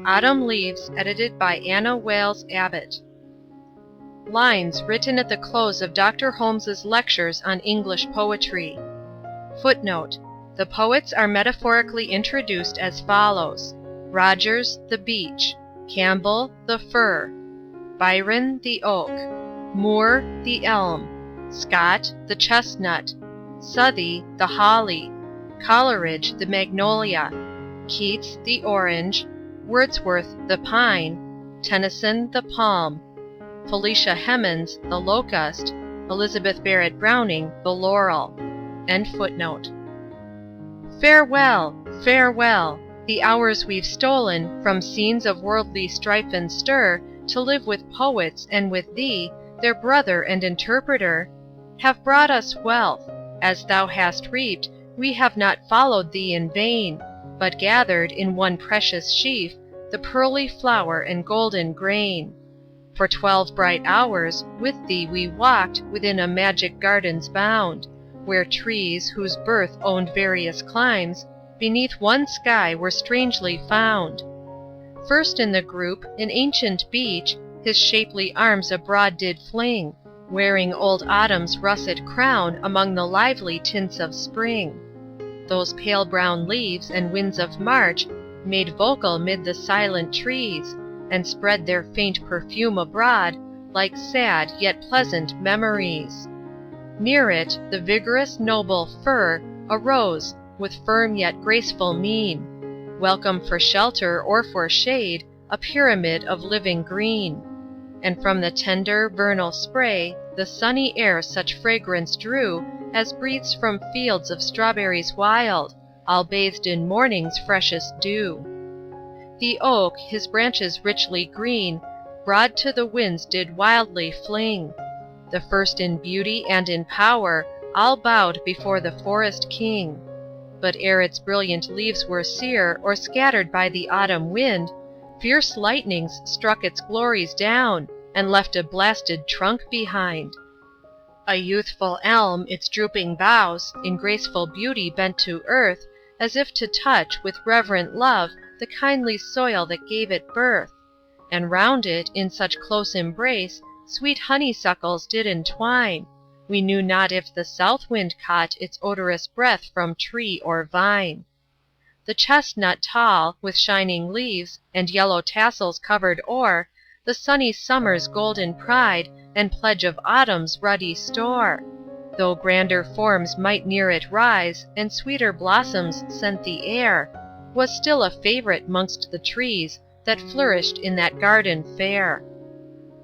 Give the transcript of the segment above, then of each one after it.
Autumn Leaves, edited by Anna Wales Abbott. Lines written at the close of Dr. Holmes's lectures on English poetry. Footnote: the poets are metaphorically introduced as follows: Rogers, the beech; Campbell, the fir; Byron, the oak; Moore, the elm; Scott, the chestnut; Southey, the holly; Coleridge, the magnolia; Keats, the orange; Wordsworth, the pine; Tennyson, the palm; Felicia Hemans, the locust; Elizabeth Barrett Browning, the laurel. End footnote. Farewell, farewell! The hours we've stolen From scenes of worldly strife and stir, To live with poets, and with thee, Their brother and interpreter, have brought us wealth. As thou hast reaped, we have not followed thee in vain, But gathered, in one precious sheaf, The pearly flower and golden grain. For 12 bright hours, with thee we walked Within a magic garden's bound, Where trees, whose birth owned various climes, Beneath one sky were strangely found. First in the group, an ancient beech His shapely arms abroad did fling, Wearing old autumn's russet crown Among the lively tints of spring. Those pale brown leaves and winds of March Made vocal 'mid the silent trees, And spread their faint perfume abroad, Like sad, yet pleasant memories. Near it, the vigorous, noble fir Arose, with firm yet graceful mien, Welcome for shelter or for shade, A pyramid of living green. And from the tender, vernal spray The sunny air such fragrance drew As breathes from fields of strawberries wild, All bathed in morning's freshest dew. The oak, his branches richly green, Broad to the winds did wildly fling. The first in beauty and in power, All bowed before the forest king. But ere its brilliant leaves were sere, Or scattered by the autumn wind, Fierce lightnings struck its glories down, And left a blasted trunk behind. A youthful elm, its drooping boughs In graceful beauty bent to earth, As if to touch, with reverent love, The kindly soil that gave it birth. And round it, in such close embrace, Sweet honeysuckles did entwine, We knew not if the south wind caught Its odorous breath from tree or vine. The chestnut tall, with shining leaves, And yellow tassels covered o'er, The sunny summer's golden pride, And pledge of autumn's ruddy store, Though grander forms might near it rise, And sweeter blossoms scent the air, Was still a favorite 'mongst the trees That flourished in that garden fair.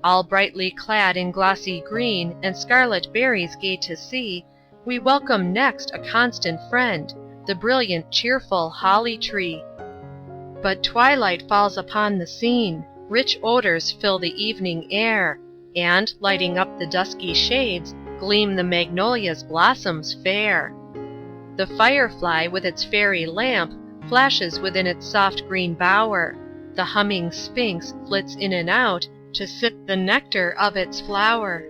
All brightly clad in glossy green, And scarlet berries gay to see, We welcome next a constant friend, The brilliant, cheerful holly tree. But twilight falls upon the scene, Rich odors fill the evening air, And, lighting up the dusky shades, Gleam the magnolia's blossoms fair. The firefly, with its fairy lamp, Flashes within its soft green bower, The humming sphinx flits in and out, To sip the nectar of its flower.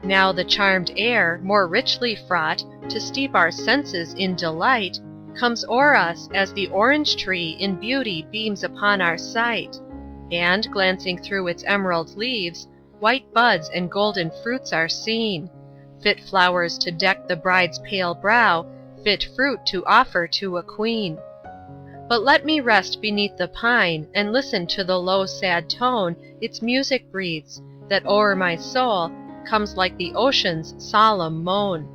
Now the charmed air, more richly fraught, To steep our senses in delight, Comes o'er us as the orange tree In beauty beams upon our sight, And, glancing through its emerald leaves, White buds and golden fruits are seen, Fit flowers to deck the bride's pale brow, Fit fruit to offer to a queen. But let me rest beneath the pine, And listen to the low sad tone Its music breathes, that o'er my soul Comes like the ocean's solemn moan.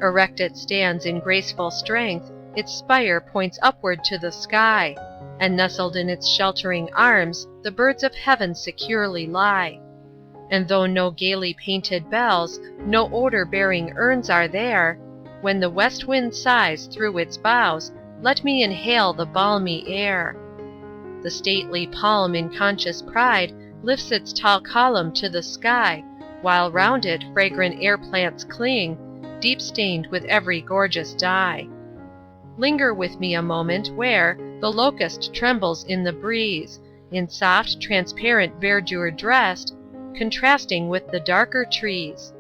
Erect it stands in graceful strength, Its spire points upward to the sky, And nestled in its sheltering arms The birds of heaven securely lie. And though no gaily painted bells, No odor-bearing urns are there, When the west wind sighs through its boughs, Let me inhale the balmy air. The stately palm in conscious pride Lifts its tall column to the sky, While round it fragrant air plants cling, Deep stained with every gorgeous dye. Linger with me a moment where The locust trembles in the breeze, In soft transparent verdure dressed, Contrasting with the darker trees.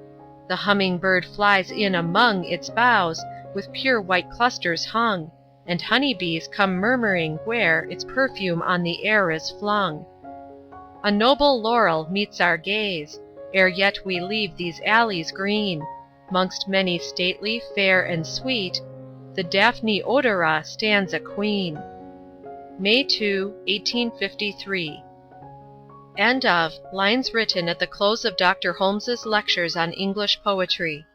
The humming bird flies in among Its boughs, with pure white clusters hung, and honey bees come murmuring where its perfume on the air is flung. A noble laurel meets our gaze, ere yet we leave these alleys green. 'Mongst many stately, fair, and sweet, the Daphne odora stands a queen. May 2, 1853. End of Lines written at the close of Dr. Holmes's Lectures on English Poetry.